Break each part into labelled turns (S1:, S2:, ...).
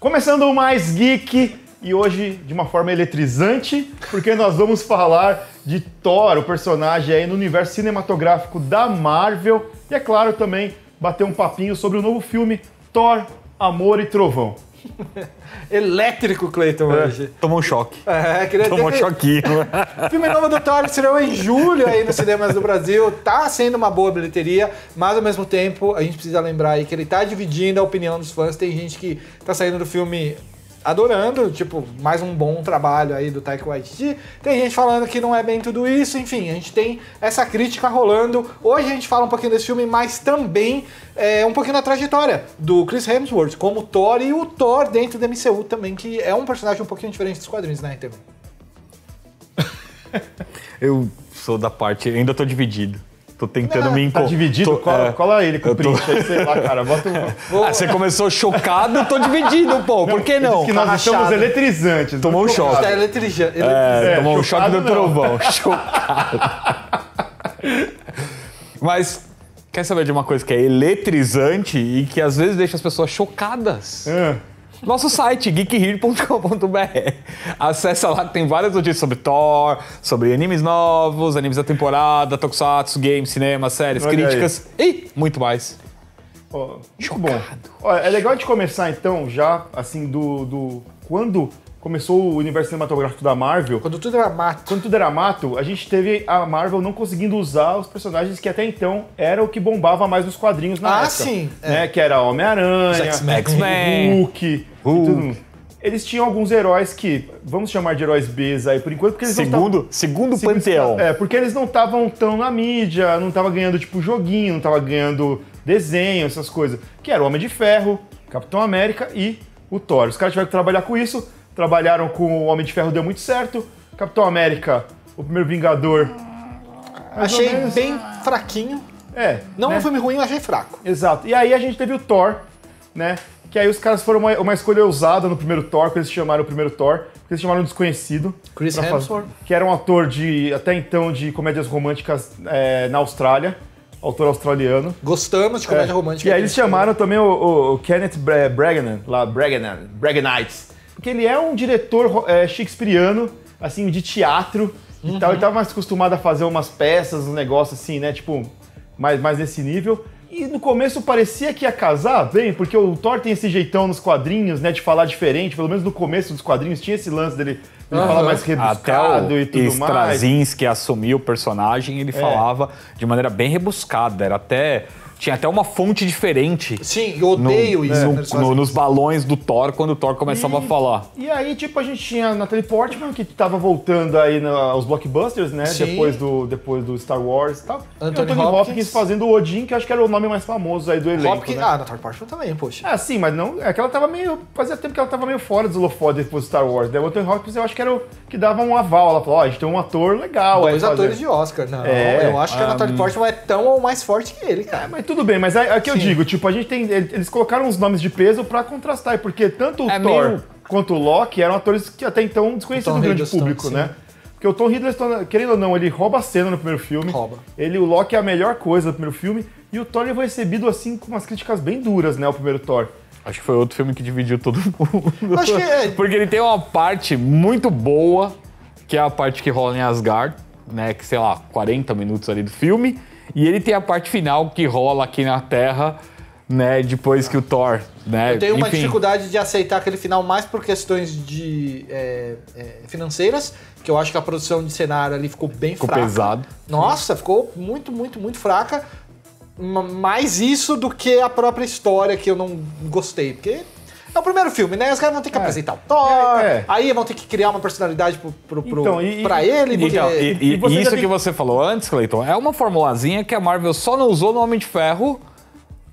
S1: Começando o Mais Geek, e hoje de uma forma eletrizante, porque nós vamos falar de Thor, o personagem aí no universo cinematográfico da Marvel, e é claro também bater um papinho sobre o novo filme Thor, Amor e Trovão.
S2: Elétrico, Cleiton, hoje.
S3: Tomou um choque.
S2: Queria
S3: Tomou um choquinho.
S2: Filme novo do Thor estreou em julho aí nos cinemas do Brasil. Tá sendo uma boa bilheteria, mas ao mesmo tempo a gente precisa lembrar aí que ele tá dividindo a opinião dos fãs. Tem gente que tá saindo do filme adorando, tipo, mais um bom trabalho aí do Taika Waititi. Tem gente falando que não é bem tudo isso, enfim, a gente tem essa crítica rolando. Hoje a gente fala um pouquinho desse filme, mas também um pouquinho da trajetória do Chris Hemsworth como Thor e o Thor dentro da MCU também, que é um personagem um pouquinho diferente dos quadrinhos, né, Interview?
S3: Eu sou da parte, ainda tô dividido. Tô tentando me
S1: Tá dividido? Cola ele com o print aí, sei lá, cara. Bota
S3: você começou chocado, eu tô dividido, pô. Por que não?
S1: que nós estamos eletrizantes.
S3: Tomou um choque.
S2: Tá eletrizante.
S3: Tomou um choque do
S1: não.
S3: trovão. Chocado. Mas quer saber de uma coisa que é eletrizante e que às vezes deixa as pessoas chocadas? Nosso site, geekhere.com.br. Acessa lá que tem várias notícias sobre Thor, sobre animes novos, animes da temporada, tokusatsu, games, cinema, séries,
S1: Olha
S3: críticas e muito mais.
S1: Muito bom. Olha, é legal de começar então, já assim, do quando começou o universo cinematográfico da Marvel.
S2: Quando tudo era mato.
S1: Quando tudo era mato, a gente teve a Marvel não conseguindo usar os personagens que até então era o que bombava mais nos quadrinhos na época.
S2: Sim.
S1: Né? Que era Homem-Aranha,
S3: X-Men,
S1: Hulk e tudo. Eles tinham alguns heróis que, vamos chamar de heróis Bs aí por enquanto, porque eles
S3: Segundo panteão.
S1: porque eles não estavam tão na mídia, não estavam ganhando tipo joguinho, não estavam ganhando desenho, essas coisas. Que era o Homem de Ferro, Capitão América e o Thor. Os caras tiveram que trabalhar com isso. Trabalharam com o Homem de Ferro, deu muito certo. Capitão América, o primeiro Vingador.
S2: Achei bem fraquinho. Não é um filme ruim, eu achei fraco.
S1: Exato. E aí a gente teve o Thor, né? Que aí os caras foram uma escolha ousada no primeiro Thor, que eles chamaram o primeiro Thor, que eles chamaram um desconhecido.
S2: Chris Hemsworth.
S1: Que era um ator até então de comédias românticas na Austrália. Autor australiano.
S2: Gostamos de comédia romântica.
S1: E aí eles chamaram também o Kenneth Branagh, lá, Branagh, porque ele é um diretor shakespeariano, assim, de teatro e tal. Ele tava mais acostumado a fazer umas peças, um negócio assim, né? Tipo, mais nesse nível. E no começo parecia que ia casar bem, porque o Thor tem esse jeitão nos quadrinhos, né? De falar diferente. Pelo menos no começo dos quadrinhos tinha esse lance dele falar mais rebuscado
S3: até
S1: e tudo mais.
S3: Straczynski assumiu o personagem, ele falava de maneira bem rebuscada. Tinha até uma fonte diferente.
S2: Sim, eu odeio isso.
S3: Nos balões do Thor, quando o Thor começava a falar.
S1: E aí, tipo, a gente tinha a Natalie Portman, que tava voltando aí aos blockbusters, né?
S2: Sim.
S1: Depois do Star Wars e tal.
S2: Anthony
S1: Hopkins fazendo o Odin, que eu acho que era o nome mais famoso aí do elenco, né?
S2: Natalie Portman também, poxa.
S1: Sim, mas não... É que ela tava meio... Fazia tempo que ela tava meio fora dos holofotes depois do Star Wars, né? O Anthony Hopkins eu acho que era o que dava um aval. Ela falou, a gente tem um ator legal.
S2: Dois atores de Oscar. Não, eu acho que a Natalie Portman é tão ou mais forte que ele, cara.
S1: Mas tudo bem, mas aqui eu digo, tipo, a gente tem... Eles colocaram uns nomes de peso pra contrastar, porque tanto o Thor quanto o Loki eram atores que até então desconhecidos do grande público, né? Porque o Tom Hiddleston, querendo ou não, ele rouba a cena no primeiro filme. O Loki é a melhor coisa do primeiro filme. E o Thor ele foi recebido, assim, com umas críticas bem duras, né? O primeiro Thor.
S3: Acho que foi outro filme que dividiu todo mundo.
S2: Acho que
S3: Porque ele tem uma parte muito boa, que é a parte que rola em Asgard, né? Que, sei lá, 40 minutos ali do filme. E ele tem a parte final que rola aqui na Terra, né? Depois que o Thor, né?
S2: Eu tenho uma dificuldade de aceitar aquele final mais por questões financeiras, que eu acho que a produção de cenário ali ficou bem fraca.
S3: Ficou pesado.
S2: Nossa, ficou muito, muito, muito fraca. Mais isso do que a própria história, que eu não gostei. Porque é o primeiro filme, né? Os caras vão ter que apresentar o Thor, aí vão ter que criar uma personalidade pra ele.
S3: E isso que você falou antes, Cleiton, é uma formulazinha que a Marvel só não usou no Homem de Ferro,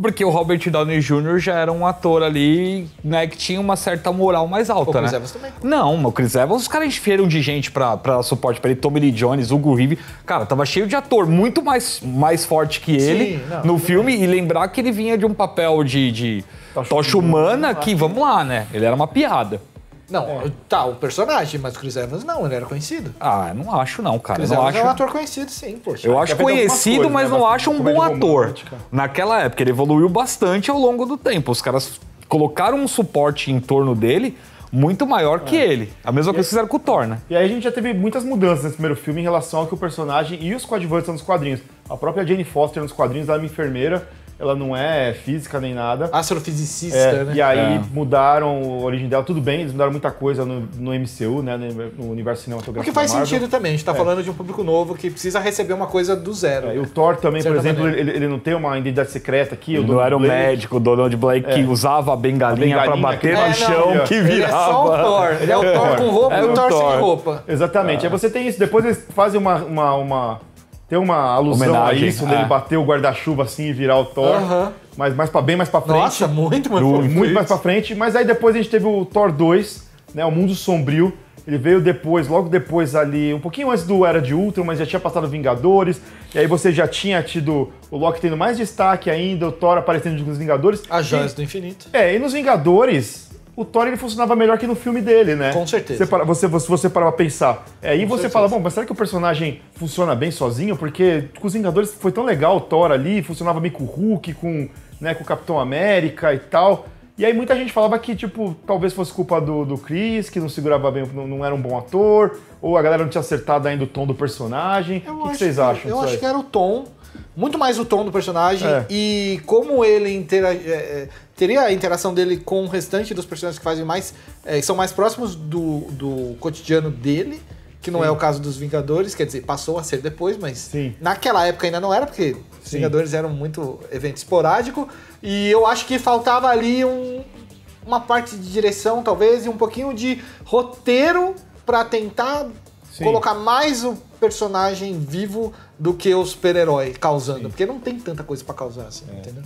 S3: porque o Robert Downey Jr. já era um ator ali, né, que tinha uma certa moral mais alta, né? O
S2: Chris Evans também.
S3: Não, o Chris Evans, os caras encheram de gente pra suporte pra ele, Tommy Lee Jones, Hugo Weaving. Cara, tava cheio de ator muito mais forte que ele no filme. E lembrar que ele vinha de um papel de tocha humana que, vamos lá, né? Ele era uma piada.
S2: Não, tá, o personagem, mas o Chris Evans não, ele era conhecido.
S3: Ah, não acho não, cara.
S2: Chris Evans é um ator conhecido, sim, poxa.
S3: Eu acho conhecido,
S1: coisas,
S3: mas
S1: né?
S3: não acho um bom ator.
S1: Romântica.
S3: Naquela época, ele evoluiu bastante ao longo do tempo. Os caras colocaram um suporte em torno dele muito maior que ele. A mesma coisa que fizeram com o Thor, né?
S1: E aí a gente já teve muitas mudanças nesse primeiro filme em relação ao que o personagem e os coadjuvantes são nos quadrinhos. A própria Jane Foster nos quadrinhos, ela é uma enfermeira, ela não é física nem nada.
S2: Astrofisicista, né?
S1: E aí mudaram a origem dela, tudo bem, eles mudaram muita coisa no MCU, né, no universo cinematográfico.
S2: O que faz
S1: da Marvel.
S2: sentido também, a gente tá falando de um público novo que precisa receber uma coisa do zero.
S1: E o Thor também,
S2: De
S1: por
S2: certa
S1: exemplo,
S2: maneira.
S1: ele não tem uma identidade secreta aqui.
S3: Ele não era o médico, o Donald Blake, que usava a bengalinha pra bater no chão, que virava.
S2: Ele é só o Thor. Ele é o Thor com roupa e o Thor sem roupa.
S1: Exatamente. Aí você tem isso. Depois eles fazem tem uma alusão
S3: Homenagem,
S1: a isso, dele bater o guarda-chuva assim e virar o Thor. Mas bem mais pra frente.
S2: Nossa, muito mais pra frente.
S1: Muito mais pra frente. Mas aí depois a gente teve o Thor 2, né? O Mundo Sombrio. Ele veio depois, logo depois ali, um pouquinho antes do Era de Ultron, mas já tinha passado Vingadores. E aí você já tinha tido o Loki tendo mais destaque ainda, o Thor aparecendo nos Vingadores.
S2: As Joias do Infinito.
S1: E nos Vingadores, o Thor ele funcionava melhor que no filme dele, né?
S2: Com certeza.
S1: Você parar pra pensar. Aí você
S2: certeza.
S1: fala, bom, mas será que o personagem funciona bem sozinho? Porque com os Vingadores foi tão legal o Thor ali, funcionava bem com o Hulk, com o Capitão América e tal. E aí muita gente falava que, tipo, talvez fosse culpa do Chris, que não segurava bem, não era um bom ator, ou a galera não tinha acertado ainda o tom do personagem. O que vocês acham?
S2: Eu acho que era o tom, muito mais o tom do personagem e como ele teria a interação dele com o restante dos personagens que fazem mais, são mais próximos do cotidiano dele, que não é o caso dos Vingadores, quer dizer, passou a ser depois, mas naquela época ainda não era, porque os Vingadores eram muito evento esporádico, e eu acho que faltava ali uma parte de direção, talvez, e um pouquinho de roteiro para tentar colocar mais o personagem vivo do que o super-herói causando, porque não tem tanta coisa para causar, assim, entendeu?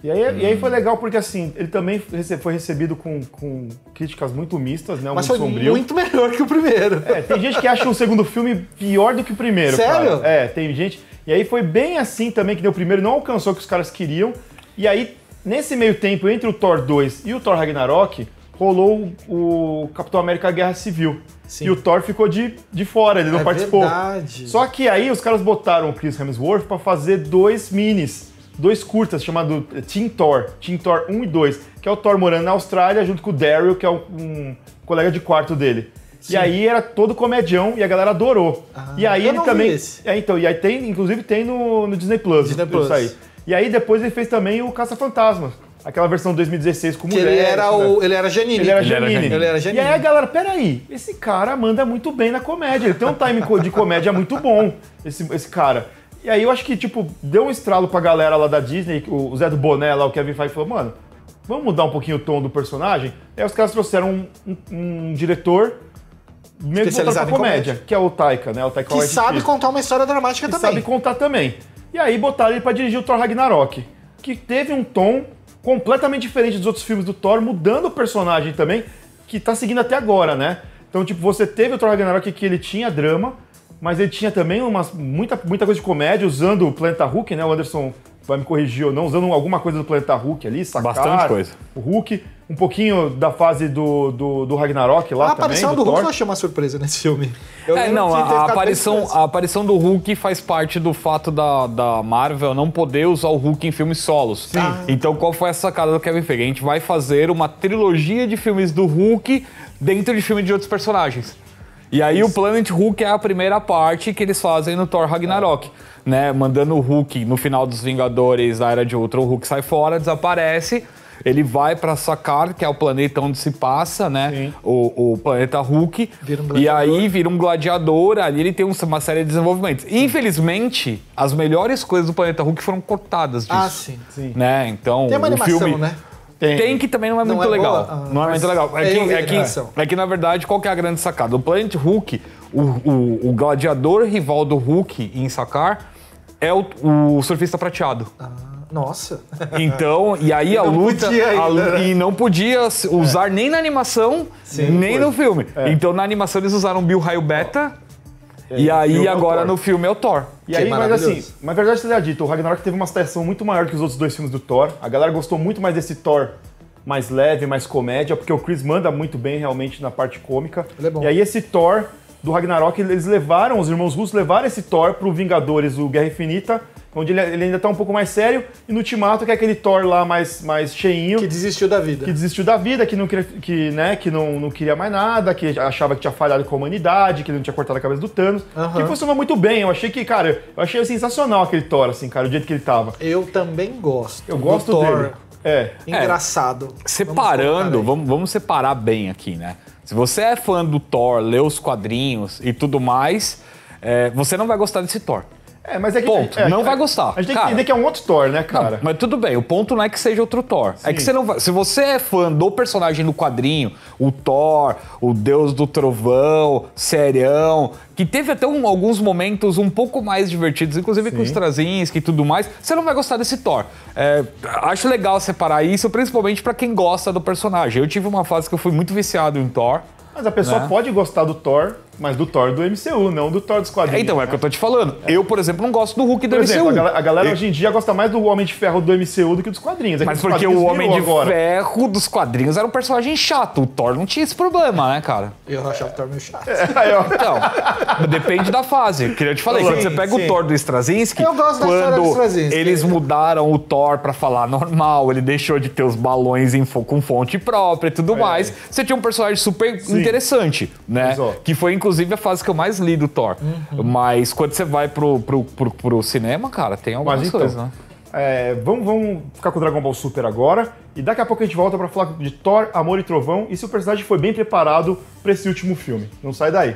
S1: E aí foi legal porque, assim, ele também foi recebido com críticas muito mistas, né?
S2: Mas foi muito melhor que o primeiro.
S1: Tem gente que acha o segundo filme pior do que o primeiro.
S2: Sério?
S1: Cara. Tem gente... E aí foi bem assim também, que o primeiro não alcançou o que os caras queriam. E aí, nesse meio tempo, entre o Thor 2 e o Thor Ragnarok, rolou o Capitão América Guerra Civil. Sim. E o Thor ficou de fora, ele não participou.
S2: Verdade.
S1: Só que aí os caras botaram o Chris Hemsworth pra fazer dois curtas, chamado Team Thor 1 e 2, que é o Thor morando na Austrália, junto com o Daryl, que é um colega de quarto dele. Sim. E aí era todo comedião e a galera adorou. E aí ele também... e aí tem, inclusive tem no Disney Plus.
S2: Disney Plus.
S1: Isso aí. E aí depois ele fez também o Caça-Fantasmas. Aquela versão 2016 com mulher.
S2: Ele era Janine.
S1: Ele era Janine.
S2: E
S1: aí a galera, peraí, esse cara manda muito bem na comédia. Ele tem um time de comédia muito bom, esse cara. E aí eu acho que, tipo, deu um estralo pra galera lá da Disney, o Zé do Boné lá, o Kevin Feige falou, mano, vamos mudar um pouquinho o tom do personagem? Aí os caras trouxeram um diretor mesmo voltado pra comédia, que é o Taika, né? O Taika
S2: que sabe contar uma história dramática também.
S1: Sabe contar também. E aí botaram ele pra dirigir o Thor Ragnarok, que teve um tom completamente diferente dos outros filmes do Thor, mudando o personagem também, que tá seguindo até agora, né? Então, tipo, você teve o Thor Ragnarok que ele tinha drama, mas ele tinha também muita coisa de comédia, usando o Planeta Hulk, né? O Anderson vai me corrigir ou não, usando alguma coisa do Planeta Hulk ali, Sakaar,
S3: bastante coisa.
S1: O Hulk, um pouquinho da fase do Ragnarok lá também.
S2: A aparição do Hulk eu achei uma surpresa nesse filme.
S3: A aparição do Hulk faz parte do fato da Marvel não poder usar o Hulk em filmes solos.
S1: Sim.
S3: Então qual foi a sacada do Kevin Feige? A gente vai fazer uma trilogia de filmes do Hulk dentro de filmes de outros personagens. E aí o Planet Hulk é a primeira parte que eles fazem no Thor Ragnarok, né? Mandando o Hulk no final dos Vingadores, da Era de Ultron, o Hulk sai fora, desaparece, ele vai pra Sakaar, que é o planeta onde se passa, né? O planeta Hulk, e aí vira um gladiador, ali ele tem uma série de desenvolvimentos. Infelizmente, as melhores coisas do planeta Hulk foram cortadas disso.
S2: Sim.
S3: Né? Então,
S2: tem uma animação,
S3: filme,
S2: né?
S3: Tem que também não é muito legal. Não é muito legal. É que, na verdade, qual que é a grande sacada? O Planet Hulk, o gladiador rival do Hulk em Sakaar é o surfista prateado.
S2: Nossa.
S3: Então, e aí a luta... E não podia usar nem na animação, nem no filme. Então, na animação, eles usaram Bill Raio Beta... E aí, agora no filme é o Thor.
S1: E aí, mas assim, na verdade, você já dito, o Ragnarok teve uma aceitação muito maior que os outros dois filmes do Thor. A galera gostou muito mais desse Thor mais leve, mais comédia, porque o Chris manda muito bem realmente na parte cômica.
S2: Ele é bom.
S1: E aí esse Thor do Ragnarok, os irmãos russos levaram esse Thor pro Vingadores, o Guerra Infinita, onde ele ainda tá um pouco mais sério, e no Ultimato, que é aquele Thor lá mais cheinho.
S2: Que desistiu da vida.
S1: Que desistiu da vida, que não queria mais nada, que achava que tinha falhado com a humanidade, que não tinha cortado a cabeça do Thanos. Que funcionou muito bem. Eu achei que, cara, sensacional aquele Thor, assim, cara, o jeito que ele tava.
S2: Eu também gosto.
S1: Eu gosto
S2: Thor.
S1: dele.
S2: Engraçado.
S3: Separando, vamos separar bem aqui, né? Se você é fã do Thor, lê os quadrinhos e tudo mais, você não vai gostar desse Thor.
S1: Mas é que...
S3: Ponto. Não vai gostar.
S1: A gente tem que entender que é um outro Thor, né, cara?
S3: Não, mas tudo bem, o ponto não é que seja outro Thor. Sim. É que você não vai... Se você é fã do personagem do quadrinho, o Thor, o Deus do Trovão, serião, que teve até alguns momentos um pouco mais divertidos, inclusive com os Straczynski e tudo mais, você não vai gostar desse Thor. Acho legal separar isso, principalmente pra quem gosta do personagem. Eu tive uma fase que eu fui muito viciado em Thor.
S1: Mas a pessoa pode gostar do Thor, mas do Thor do MCU, não do Thor dos quadrinhos.
S3: Então, é o que eu tô te falando. Eu, por exemplo, não gosto do Hulk do
S1: MCU. Por exemplo, a galera
S3: hoje
S1: em dia gosta mais do Homem de Ferro do MCU do que dos quadrinhos.
S3: Mas porque o Homem de Ferro dos quadrinhos era um personagem chato. O Thor não tinha esse problema, né, cara?
S2: Eu achava o Thor meio chato.
S3: Então, depende da fase. Que eu te falei, quando você pega o Thor do Straczynski,
S2: eu gosto da história do Straczynski.
S3: Eles mudaram o Thor pra falar normal, ele deixou de ter os balões com fonte própria e tudo mais. Você tinha um personagem super interessante, né? Que foi, inclusive, a fase que eu mais li do Thor. Mas quando você vai pro cinema, cara, tem algumas coisas, né?
S1: Vamos ficar com o Dragon Ball Super agora. E daqui a pouco a gente volta pra falar de Thor, Amor e Trovão. E se o personagem foi bem preparado pra esse último filme. Não sai daí.